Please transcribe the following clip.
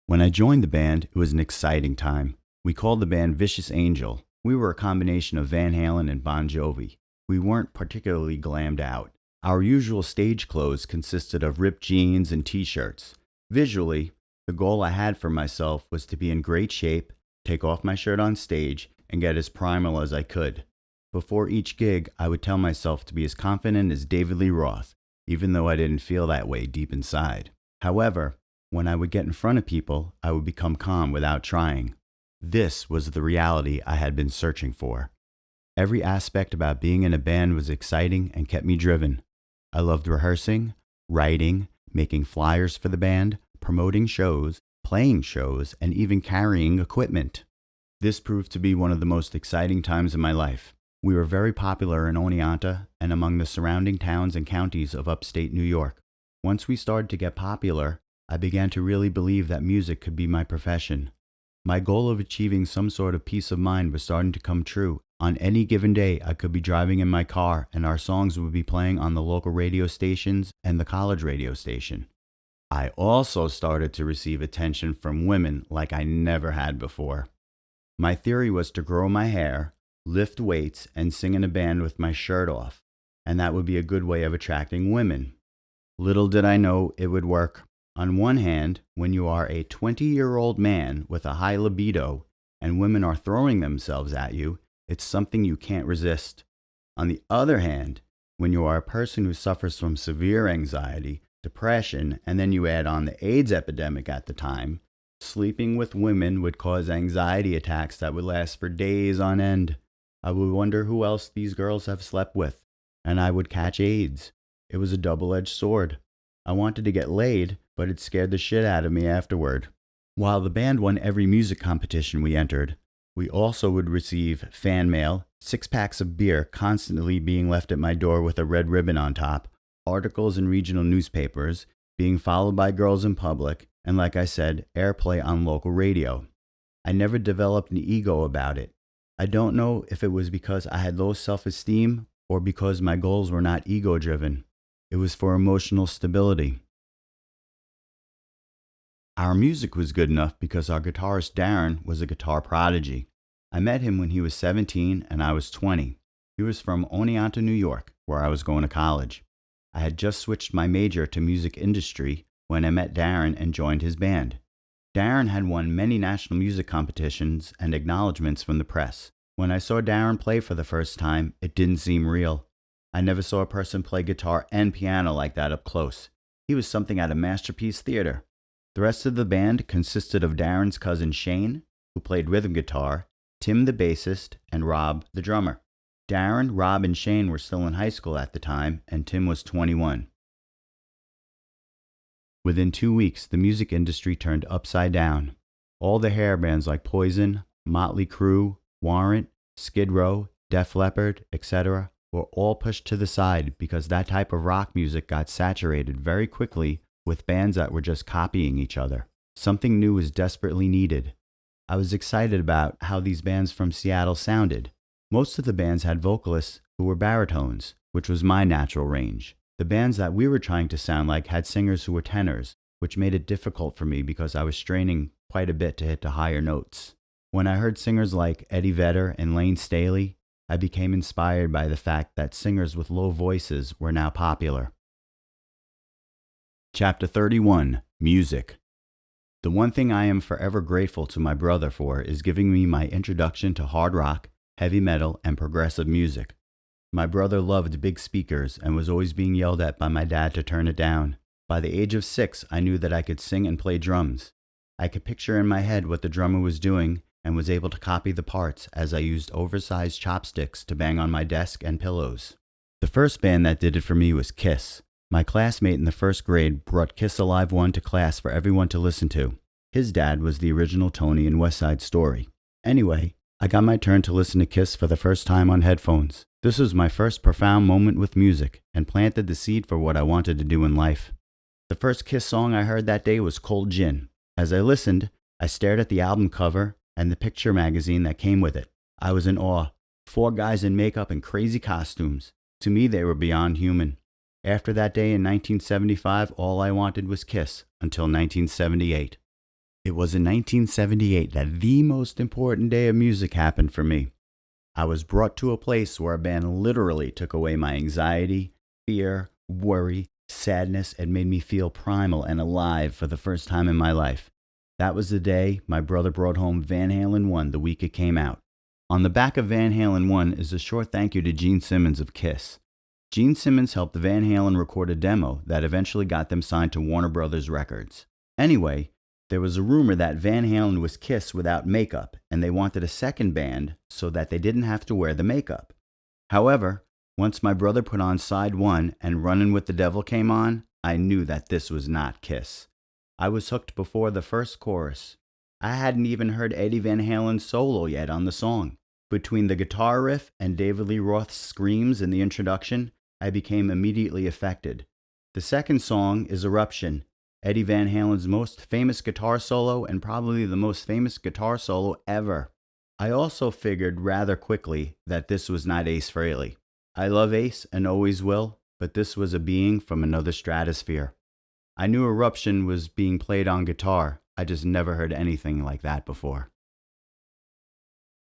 When I joined the band, it was an exciting time. We called the band Vicious Angel. We were a combination of Van Halen and Bon Jovi. We weren't particularly glammed out. Our usual stage clothes consisted of ripped jeans and t-shirts. Visually, the goal I had for myself was to be in great shape, take off my shirt on stage, and get as primal as I could. Before each gig, I would tell myself to be as confident as David Lee Roth, even though I didn't feel that way deep inside. However, when I would get in front of people, I would become calm without trying. This was the reality I had been searching for. Every aspect about being in a band was exciting and kept me driven. I loved rehearsing, writing, making flyers for the band, promoting shows, playing shows, and even carrying equipment. This proved to be one of the most exciting times of my life. We were very popular in Oneonta and among the surrounding towns and counties of upstate New York. Once we started to get popular, I began to really believe that music could be my profession. My goal of achieving some sort of peace of mind was starting to come true. On any given day, I could be driving in my car and our songs would be playing on the local radio stations and the college radio station. I also started to receive attention from women like I never had before. My theory was to grow my hair, lift weights, and sing in a band with my shirt off, and that would be a good way of attracting women. Little did I know it would work. On one hand, when you are a 20-year-old man with a high libido and women are throwing themselves at you, it's something you can't resist. On the other hand, when you are a person who suffers from severe anxiety, depression, and then you add on the AIDS epidemic at the time, sleeping with women would cause anxiety attacks that would last for days on end. I would wonder who else these girls have slept with, and I would catch AIDS. It was a double-edged sword. I wanted to get laid, but it scared the shit out of me afterward. While the band won every music competition we entered, we also would receive fan mail, 6-packs of beer constantly being left at my door with a red ribbon on top, articles in regional newspapers, being followed by girls in public, and like I said, airplay on local radio. I never developed an ego about it. I don't know if it was because I had low self-esteem or because my goals were not ego-driven. It was for emotional stability. Our music was good enough because our guitarist Darren was a guitar prodigy. I met him when he was 17 and I was 20. He was from Oneonta, New York, where I was going to college. I had just switched my major to music industry when I met Darren and joined his band. Darren had won many national music competitions and acknowledgments from the press. When I saw Darren play for the first time, it didn't seem real. I never saw a person play guitar and piano like that up close. He was something out of Masterpiece Theater. The rest of the band consisted of Darren's cousin Shane, who played rhythm guitar, Tim the bassist, and Rob the drummer. Darren, Rob, and Shane were still in high school at the time, and Tim was 21. Within 2 weeks, the music industry turned upside down. All the hair bands like Poison, Motley Crue, Warrant, Skid Row, Def Leppard, etc. were all pushed to the side because that type of rock music got saturated very quickly with bands that were just copying each other. Something new was desperately needed. I was excited about how these bands from Seattle sounded. Most of the bands had vocalists who were baritones, which was my natural range. The bands that we were trying to sound like had singers who were tenors, which made it difficult for me because I was straining quite a bit to hit the higher notes. When I heard singers like Eddie Vedder and Lane Staley, I became inspired by the fact that singers with low voices were now popular. Chapter 31. Music. The one thing I am forever grateful to my brother for is giving me my introduction to hard rock, heavy metal, and progressive music. My brother loved big speakers and was always being yelled at by my dad to turn it down. By the age of 6, I knew that I could sing and play drums. I could picture in my head what the drummer was doing and was able to copy the parts as I used oversized chopsticks to bang on my desk and pillows. The first band that did it for me was Kiss. My classmate in the first grade brought Kiss Alive 1 to class for everyone to listen to. His dad was the original Tony in West Side Story. Anyway, I got my turn to listen to Kiss for the first time on headphones. This was my first profound moment with music and planted the seed for what I wanted to do in life. The first Kiss song I heard that day was Cold Gin. As I listened, I stared at the album cover and the picture magazine that came with it. I was in awe. 4 guys in makeup and crazy costumes. To me, they were beyond human. After that day in 1975, all I wanted was Kiss until 1978. It was in 1978 that the most important day of music happened for me. I was brought to a place where a band literally took away my anxiety, fear, worry, sadness, and made me feel primal and alive for the first time in my life. That was the day my brother brought home Van Halen 1 the week it came out. On the back of Van Halen 1 is a short thank you to Gene Simmons of Kiss. Gene Simmons helped Van Halen record a demo that eventually got them signed to Warner Brothers Records. Anyway, there was a rumor that Van Halen was Kiss without makeup, and they wanted a second band so that they didn't have to wear the makeup. However, once my brother put on side 1 and Runnin' with the Devil came on, I knew that this was not Kiss. I was hooked before the first chorus. I hadn't even heard Eddie Van Halen's solo yet on the song. Between the guitar riff and David Lee Roth's screams in the introduction, I became immediately affected. The second song is Eruption, Eddie Van Halen's most famous guitar solo and probably the most famous guitar solo ever. I also figured rather quickly that this was not Ace Frehley. I love Ace and always will, but this was a being from another stratosphere. I knew Eruption was being played on guitar. I just never heard anything like that before.